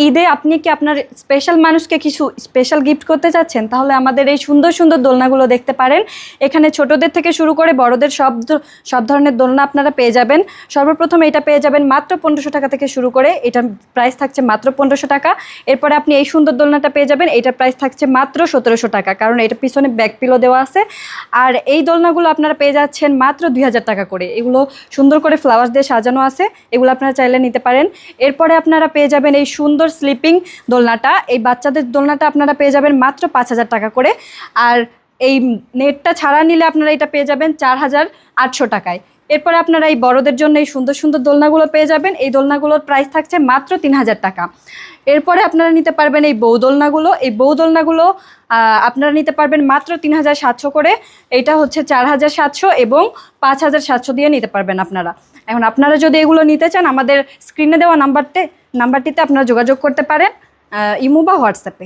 ঈদে আপনি কি আপনার স্পেশাল মানুষকে কিছু স্পেশাল গিফট করতে চাচ্ছেন, তাহলে আমাদের এই সুন্দর সুন্দর দোলনাগুলো দেখতে পারেন। এখানে ছোটদের থেকে শুরু করে বড়দের সব ধরনের দোলনা আপনারা পেয়ে যাবেন। সর্বপ্রথম এটা পেয়ে যাবেন মাত্র 1500 টাকা থেকে শুরু করে, এটার প্রাইস থাকছে মাত্র 1500 টাকা। এরপরে আপনি এই সুন্দর দোলনাটা পেয়ে যাবেন, এটার প্রাইস থাকছে মাত্র 1700 টাকা, কারণ এটা পিছনে ব্যাক পিলো দেওয়া আছে। আর এই দোলনাগুলো আপনারা পেয়ে যাচ্ছেন মাত্র 2000 টাকা করে। এগুলো সুন্দর করে ফ্লাওয়ার দিয়ে সাজানো আছে, এগুলো আপনারা চাইলে নিতে পারেন। এরপরে আপনারা পেয়ে যাবেন এই সুন্দর স্লিপিং দোলনাটা, এই বাচ্চাদের দোলনাটা আপনারা পেয়ে যাবেন মাত্র 5000 টাকা করে। আর এই নেটটা ছাড়া নিলে আপনারা এটা পেয়ে যাবেন 4800 টাকায়। এরপরে আপনারা এই বড়দের জন্য এই সুন্দর সুন্দর দোলনাগুলো পেয়ে যাবেন, এই দোলনাগুলোর প্রাইস থাকছে মাত্র 3000 টাকা। এরপরে আপনারা নিতে পারবেন এই বউ দোলনাগুলো, এই বউ দোলনাগুলো আপনারা নিতে পারবেন মাত্র 3700 করে। এইটা হচ্ছে 4700 এবং 5700 দিয়ে নিতে পারবেন আপনারা। এখন আপনারা যদি এগুলো নিতে চান, আমাদের স্ক্রিনে দেওয়া নাম্বারটিতে আপনারা যোগাযোগ করতে পারেন, ইমো বা হোয়াটসঅ্যাপে।